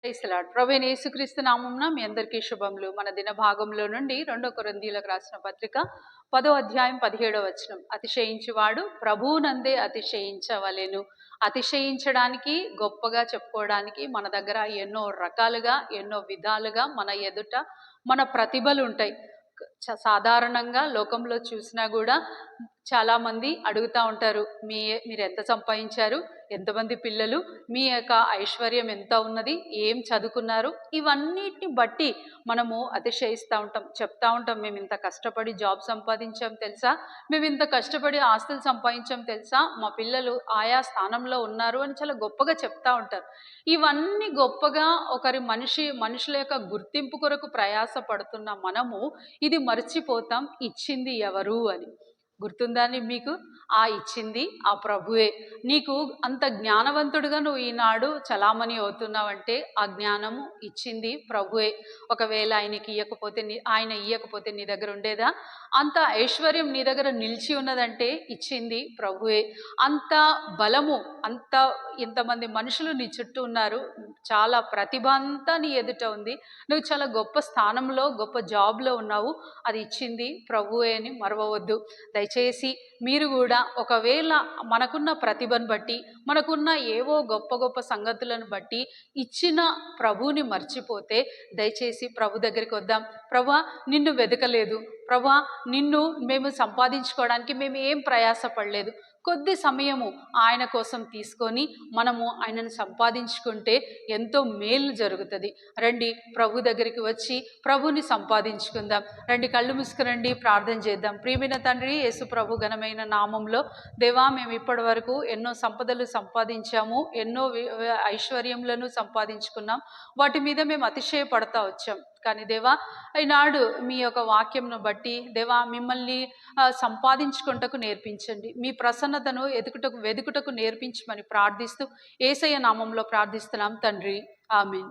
Praise the lord. ప్రభువైన యేసుక్రీస్తు నామమున మీ అందరికీ శుభములు. మన దిన భాగంలో నుండి 2 కొరింథీయులకు రాసిన పత్రిక 10వ అధ్యాయం 17వ వచనం. అతిశయించువాడు ప్రభువునందే అతిశయించవలెను. అతిశయించడానికి, గొప్పగా చెప్పుకోవడానికి మన దగ్గర ఎన్నో రకాలుగా, ఎన్నో విధాలుగా మన ఎదుట మన ప్రతిభలు ఉంటాయి. సాధారణంగా లోకంలో చూసినా కూడా చాలామంది అడుగుతూ ఉంటారు, మీరు ఎంత సంపాదించారు, ఎంతమంది పిల్లలు, మీ యొక్క ఐశ్వర్యం ఎంత ఉన్నది, ఏం చదువుకున్నారు, ఇవన్నిటిని బట్టి మనము అతిశయిస్తూ ఉంటాం. చెప్తా ఉంటాం, మేము ఇంత కష్టపడి జాబ్ సంపాదించాం తెలుసా, మేము ఇంత కష్టపడి ఆస్తులు సంపాదించాం తెలుసా, మా పిల్లలు ఆయా స్థానంలో ఉన్నారు అని చాలా గొప్పగా చెప్తా ఉంటారు. ఇవన్నీ గొప్పగా ఒకరి మనుషుల యొక్క గుర్తింపు కొరకు ప్రయాస పడుతున్న మనము ఇది మర్చిపోతాం, ఇచ్చింది ఎవరు అని. గుర్తుందని మీకు? ఆ ఇచ్చింది ఆ ప్రభువే. నీకు అంత జ్ఞానవంతుడిగా నువ్వు ఈనాడు చలామణి అవుతున్నావంటే ఆ జ్ఞానము ఇచ్చింది ప్రభువే. ఒకవేళ ఆయన ఇయ్యకపోతే నీ దగ్గర ఉండేదా? అంత ఐశ్వర్యం నీ దగ్గర నిలిచి ఉన్నదంటే ఇచ్చింది ప్రభువే. అంత బలము, ఇంతమంది మనుషులు నీ చుట్టూ ఉన్నారు, చాలా ప్రతిభ అంతా నీ ఎదుట ఉంది, నువ్వు చాలా గొప్ప స్థానంలో గొప్ప జాబ్లో ఉన్నావు, అది ఇచ్చింది ప్రభువే అని మరవవద్దు. దయచేసి మీరు కూడా ఒకవేళ మనకున్న ప్రతిభను బట్టి, మనకున్న ఏవో గొప్ప గొప్ప సంగతులను బట్టి ఇచ్చిన ప్రభువుని మర్చిపోతే దయచేసి ప్రభు దగ్గరికి వద్దాం. ప్రభువా, నిన్ను వెతకలేదు, ప్రభువా, నిన్ను మేము సంపాదించుకోవడానికి మేము ఏం ప్రయాసపడలేదు, కొద్ది సమయము ఆయన కోసం తీసుకొని మనము ఆయనను సంపాదించుకుంటే ఎంతో మేలు జరుగుతుంది. రండి ప్రభు దగ్గరికి వచ్చి ప్రభుని సంపాదించుకుందాం. రండి, కళ్ళు మూసుకురండి, ప్రార్థన చేద్దాం. ప్రియమైన తండ్రి, యేసు ప్రభు ఘనమైన నామంలో దేవా, మేము ఇప్పటి వరకు ఎన్నో సంపదలు సంపాదించాము, ఎన్నో ఐశ్వర్యములను సంపాదించుకున్నాం, వాటి మీద మేము అతిశయపడతా వచ్చాం. కానీ దేవా, ఈనాడు మీ యొక్క వాక్యంను బట్టి దేవా మిమ్మల్ని సంపాదించుకుంటకు నేర్పించండి, మీ ప్రసన్నతను వెదుకుటకు నేర్పించమని ప్రార్థిస్తూ యేసయ్య నామంలో ప్రార్థిస్తున్నాం తండ్రి, ఆమేన్.